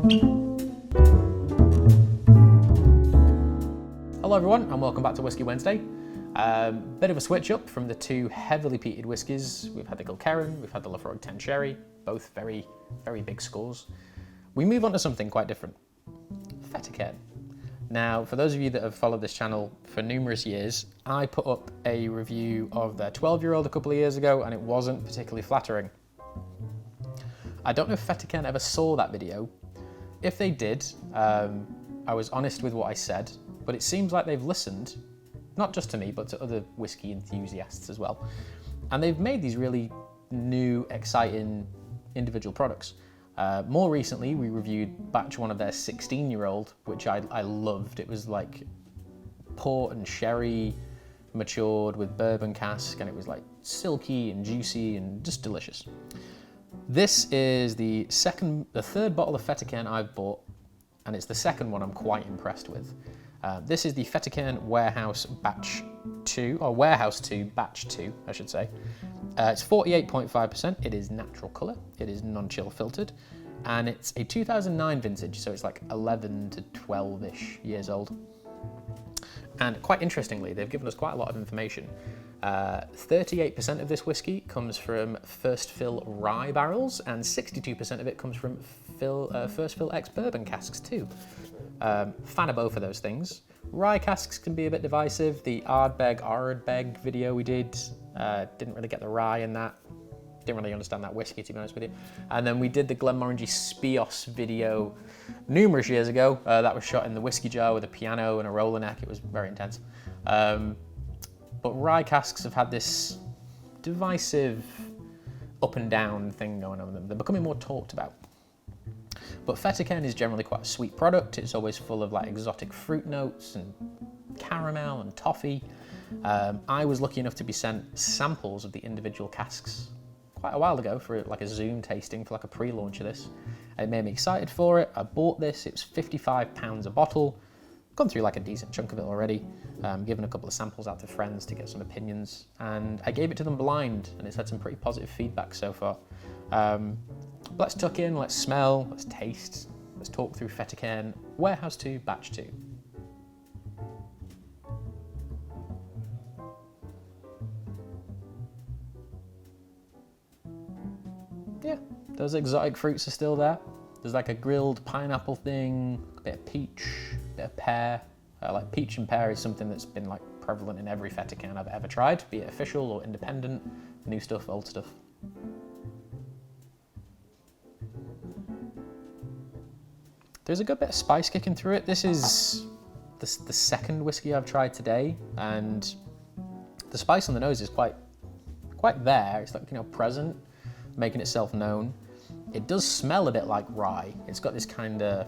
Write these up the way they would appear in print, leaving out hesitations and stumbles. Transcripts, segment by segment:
Hello everyone and welcome back to Whisky Wednesday. Bit of a switch up from the two heavily peated whiskies. We've had the Fettercairn, we've had the Laphroaig 10 Sherry, both very, very big scores. We move on to something quite different, Fettercairn. Now, for those of you that have followed this channel for numerous years, I put up a review of their 12-year-old a couple of years ago and it wasn't particularly flattering. I don't know if Fettercairn ever saw that video. If they did, I was honest with what I said, but it seems like they've listened, not just to me, but to other whiskey enthusiasts as well. And they've made these really new, exciting individual products. More recently, we reviewed batch 1 of their 16-year-old, which I loved. It was like port and sherry matured with bourbon cask, and it was like silky and juicy and just delicious. This is the third bottle of Fettercairn I've bought, and it's the second one I'm quite impressed with. This is the Fettercairn Warehouse Batch 2, or Warehouse 2 Batch 2, I should say. It's 48.5%, it is natural colour, it is non-chill filtered, and it's a 2009 vintage, so it's like 11 to 12-ish years old. And quite interestingly, they've given us quite a lot of information. 38% of this whiskey comes from first fill rye barrels, and 62% of it comes from first fill ex-bourbon casks too. Fan of both of those things. Rye casks can be a bit divisive. The Ardbeg video we did, didn't really get the rye in that. Didn't really understand that whiskey, to be honest with you. And then we did the Glenmorangie Spios video numerous years ago. That was shot in the whiskey jar with a piano and a roller neck. It was very intense. But rye casks have had this divisive up and down thing going on with them. They're becoming more talked about. But Fettercairn is generally quite a sweet product. It's always full of like exotic fruit notes and caramel and toffee. I was lucky enough to be sent samples of the individual casks quite a while ago for like a Zoom tasting for like a pre-launch of this. It made me excited for it. I bought this, it was £55 a bottle. Gone through like a decent chunk of it already. Given a couple of samples out to friends to get some opinions. And I gave it to them blind and it's had some pretty positive feedback so far. Let's tuck in, let's smell, let's taste, let's talk through Fettercairn Warehouse 2 Batch 2. Yeah, those exotic fruits are still there. There's like a grilled pineapple thing, a bit of peach, a bit of pear. Like peach and pear is something that's been like prevalent in every Fettercairn I've ever tried, be it official or independent, new stuff, old stuff. There's a good bit of spice kicking through it. This is the second whiskey I've tried today, and the spice on the nose is quite there. It's like, you know, present, making itself known. It does smell a bit like rye. It's got this kind of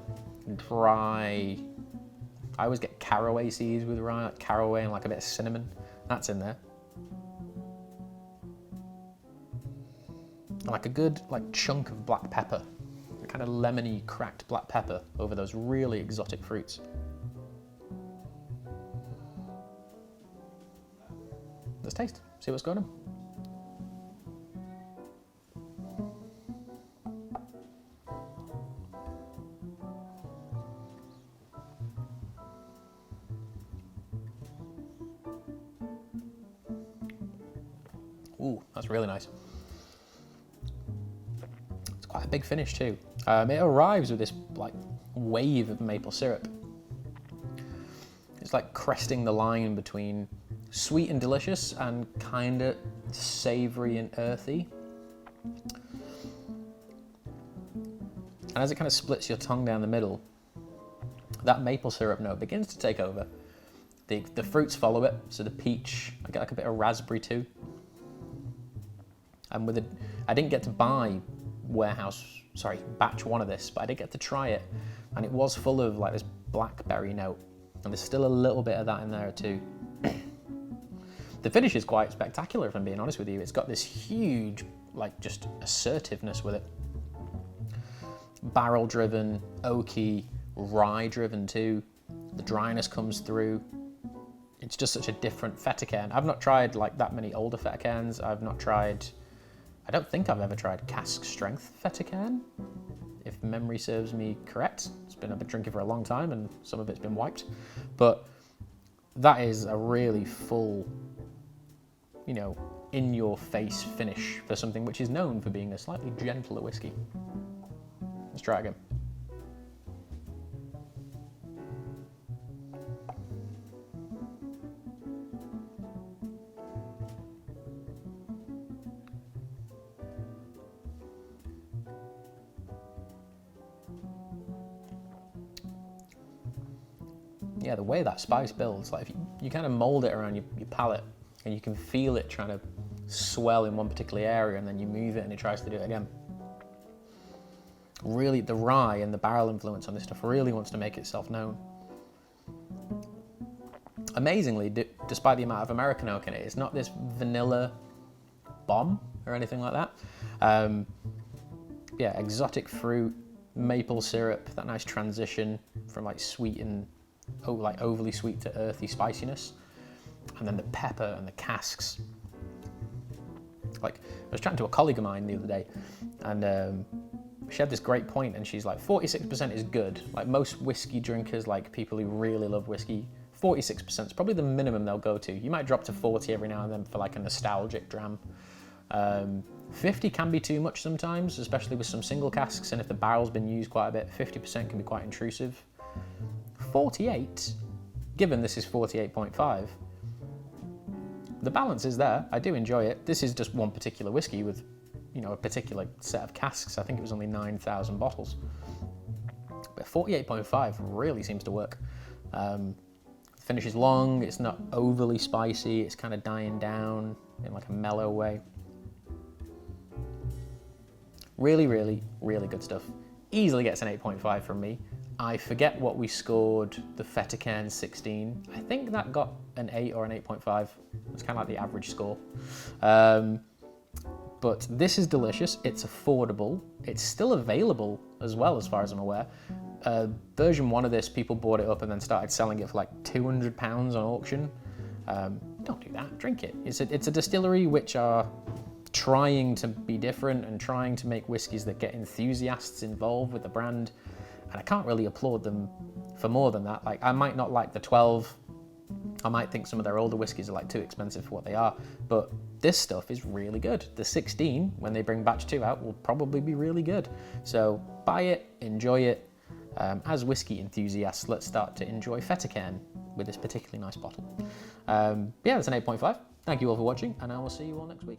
dry, I always get carroway seeds with rye, like carroway and like a bit of cinnamon. That's in there. And like a good like chunk of black pepper. Kind of lemony, cracked black pepper over those really exotic fruits. Let's taste, see what's going on. Ooh, that's really nice. It's quite a big finish too. It arrives with this like wave of maple syrup. It's like cresting the line between sweet and delicious and kind of savoury and earthy. And as it kind of splits your tongue down the middle, that maple syrup note begins to take over. The fruits follow it, so the peach, I get like a bit of raspberry too. And I didn't get to buy batch 1 of this, but I did get to try it, and it was full of like this blackberry note, and there's still a little bit of that in there too. The finish is quite spectacular, if I'm being honest with you. It's got this huge, like, just assertiveness with it. Barrel driven, oaky, rye driven too. The dryness comes through. It's just such a different Fettercairn. I've not tried like that many older Fettercairns. I don't think I've ever tried cask strength Fettercairn. if memory serves me correct. I've been drinking for a long time and some of it's been wiped. But that is a really full, you know, in-your-face finish for something which is known for being a slightly gentler whiskey. Let's try it again. Yeah, the way that spice builds, like if you kind of mold it around your palate and you can feel it trying to swell in one particular area and then you move it and it tries to do it again. Really, the rye and the barrel influence on this stuff really wants to make itself known. Amazingly, despite the amount of American oak in it, it's not this vanilla bomb or anything like that. Yeah, exotic fruit, maple syrup, that nice transition from like sweet and like overly sweet to earthy spiciness, and then the pepper and the casks. Like, I was chatting to a colleague of mine the other day, and she had this great point, and she's like, 46% is good. Like most whiskey drinkers, like people who really love whiskey, 46% is probably the minimum they'll go to. You might drop to 40 every now and then for like a nostalgic dram. 50 can be too much sometimes, especially with some single casks, and if the barrel's been used quite a bit, 50% can be quite intrusive. 48, given this is 48.5, the balance is there. I do enjoy it. This is just one particular whiskey with, you know, a particular set of casks. I think it was only 9,000 bottles. But 48.5 really seems to work. Finish is long, it's not overly spicy, it's kind of dying down in like a mellow way. Really, really, really good stuff. Easily gets an 8.5 from me. I forget what we scored the Fettercairn 16. I think that got an 8 or an 8.5. It's kind of like the average score. But this is delicious. It's affordable. It's still available as well, as far as I'm aware. Version 1 of this, people bought it up and then started selling it for like £200 on auction. Don't do that. Drink it. It's a distillery which are trying to be different and trying to make whiskies that get enthusiasts involved with the brand. And I can't really applaud them for more than that. Like, I might not like the 12. I might think some of their older whiskies are like too expensive for what they are, but this stuff is really good. The 16, when they bring batch 2 out, will probably be really good. So buy it, enjoy it. As whiskey enthusiasts, let's start to enjoy Fettercairn with this particularly nice bottle. Yeah, that's an 8.5. Thank you all for watching, and I will see you all next week.